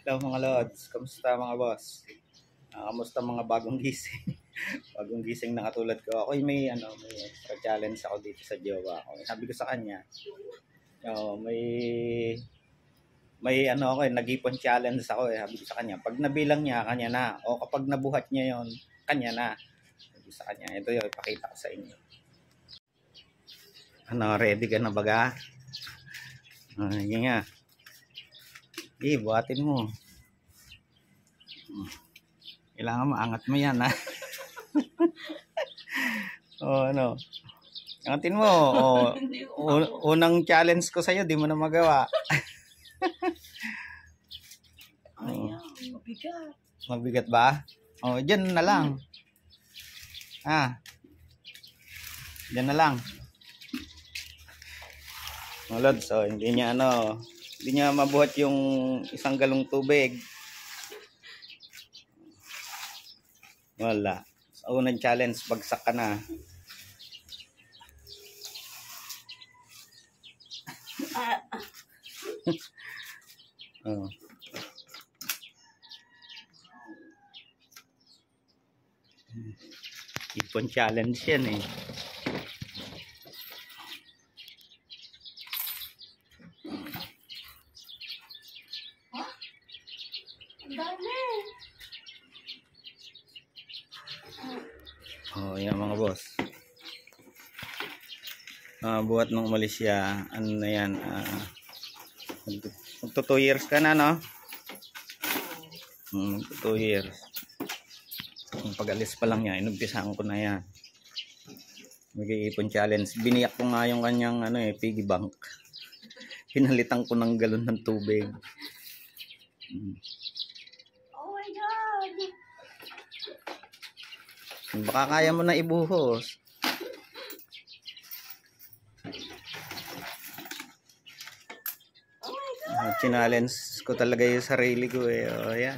Hello mga lods, kamusta mga boss? Kamusta mga bagong gising? Bagong gising na katulad ko. Ako may extra challenge ako dito sa jowa ko. Sabi ko sa kanya, nag-ipon challenge ako eh. Sabi ko sa kanya, pag nabilang niya, kanya na. O kapag nabuhat niya yon, kanya na. Sabi ko sa kanya, ito yung ipakita ko sa inyo. Ready ka na baga? Sige nga. Buhatin mo. Kailangan maangat mo yan, ha? Angatin mo. Unang challenge ko sa'yo, di mo na magawa. Mabigat. Mabigat ba? Dyan na lang. Dyan na lang. Lods, hindi niya mabuhat yung isang galong tubig. Wala. Sa unang challenge, bagsak ka na. Ipon challenge yan eh. Ang dami. Yan mga boss. Buhat nung umalis siya, ano na yan, magto 2 years ka na, no? 2 years. Yung pag-alis pa lang niya, inumpisahan ko na yan. Mag-iipon challenge. Biniyak ko nga yung kanyang piggy bank. Pinalitan ko ng galon ng tubig. Oh my God! Baka kaya mo na ibuhos. Oh my God! Challenge ko talaga yung sarili ko eh. Yan.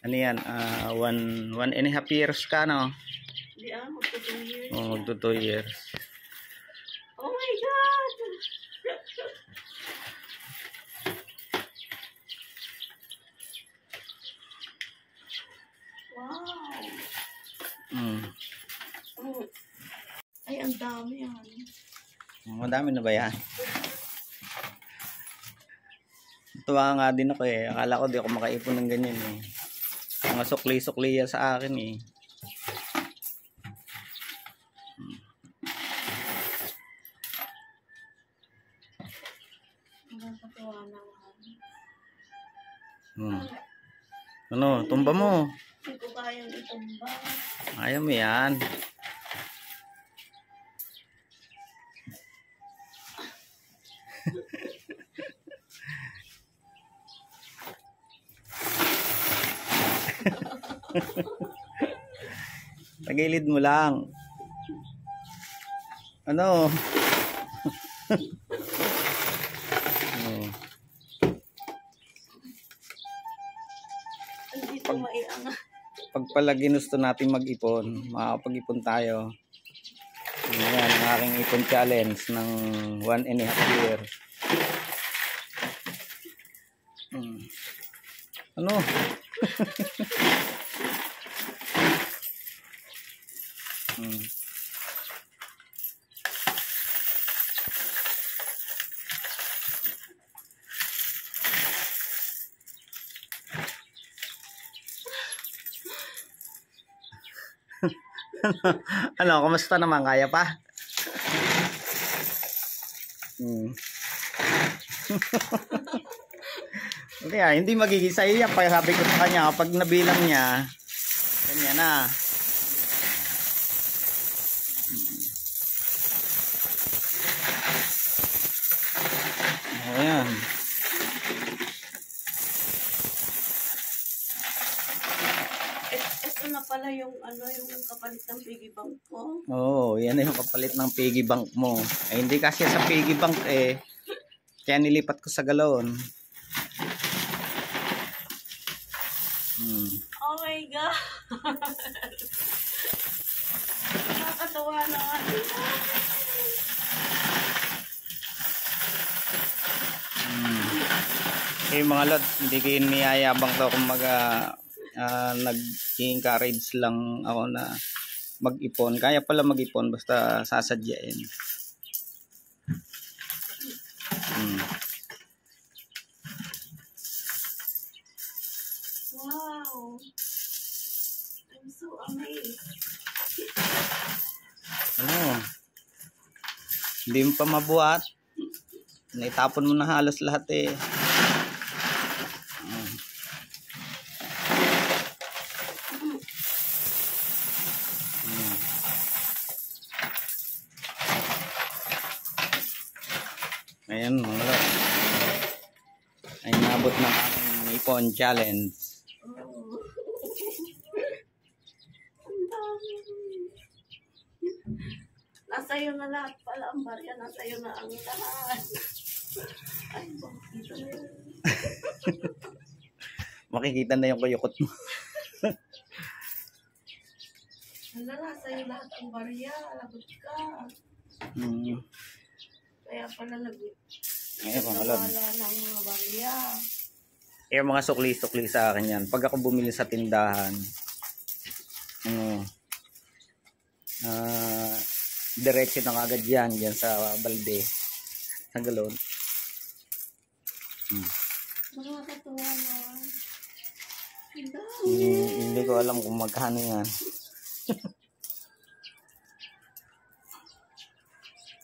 Ano yan? 1.5 years ka, no? Hindi magto 2 years. Magto 2 years. Oh my God! Wow! Ay, ang dami yan. Madami na ba yan? Tuwa nga din ako eh. Akala ko di ako makaipon ng ganyan eh. Mga sukli-sukli yan sa akin eh. Nakakatuwa naman. Tumba mo. Hindi ko kayang itumba. Ayaw mo yan. Tagilid mo lang. Hindi ko maiangat. Pag pala ginusto natin mag-ipon, makakapag-ipon tayo. Yan ang aking ipon challenge ng 1.5 year. Kamusta naman? Kaya pa? Hindi magiging sa'yo yan. Sabi ko sa kanya, kapag nabilang niya, kanya na. Ayan. Ito na pala yung kapalit ng piggy bank ko. Yan na yung kapalit ng piggy bank mo. Hindi kasi sa piggy bank eh. Kaya nilipat ko sa galon. Oh my God! Nakakatawa na nga. Eh mga lod, hindi ko yun niyayabang to kung nag-encourage lang ako na mag-ipon. Kaya pala mag-ipon basta sasadyain. Wow! I'm so amazed. Ano? Hindi mo pa mabuhat. Naitapon mo na halos lahat eh. Ayan, wala. Ay nabot ng aking ipon challenge. Oh. Ang dami. Nasa'yo na lahat pala ang barya. Nasa'yo na ang lahat. Ay, bakit na yun? Makikita na yung kuyukot mo. Hala, nasa'yo lahat ang barya. Lagot ka. Kaya pala Wala ng mga barya. Eh, mga sukli-sukli sa akin yan. Pag ako bumili sa tindahan, diretso na agad yan sa balde, sa galon. Nakakatuwa na. Ang dami. Hindi ko alam kung magkano yan.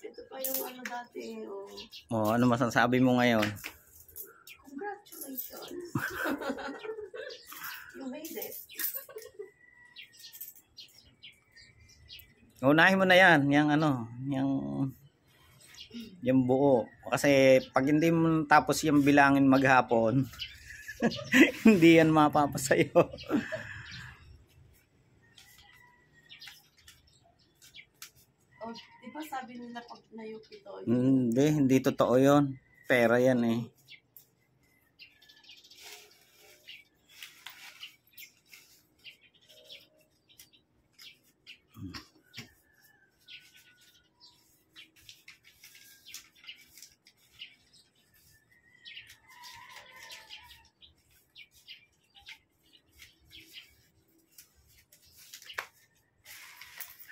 Ito pa yung ano dati. Ano masasabi mo ngayon? Congratulations. You made it. Unahin mo na yan, yung buo. Kasi pag hindi mo tapos yung bilangin maghapon, hindi yan mapapasayo. Di ba sabi nila pag nayup ito? Hindi totoo yun. Pera yan eh.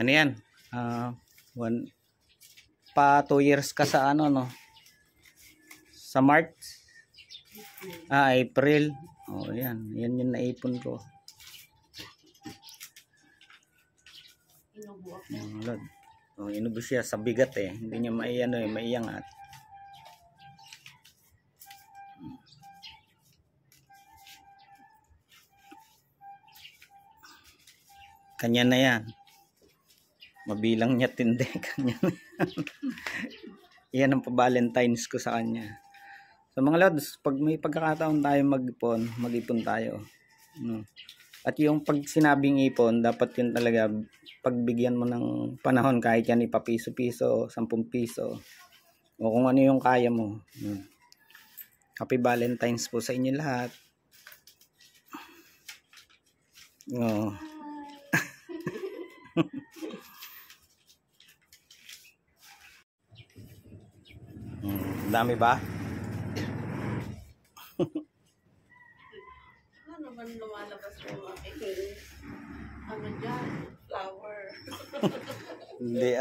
Ano yan? 2 years ka sa no? Sa March? April. Yan. Yan yung naipon ko. Inubuak mo. Inubos siya sa bigat eh. Hindi niya maiangat. Kanya na yan. Mabilang niya tindi. Kanya na yan. Yan ang pa-Valentine's ko sa kanya. So mga lods, pag may pagkakataon tayo mag-ipon tayo. At yung pag sinabing ipon, dapat yun talaga pagbigyan mo ng panahon kahit yan ipa-piso-piso, 10 piso. O kung ano yung kaya mo. Happy Valentine's po sa inyo lahat. Dami ba? Ano ba lumalabas yung aking ano dyan? Flower. Hindi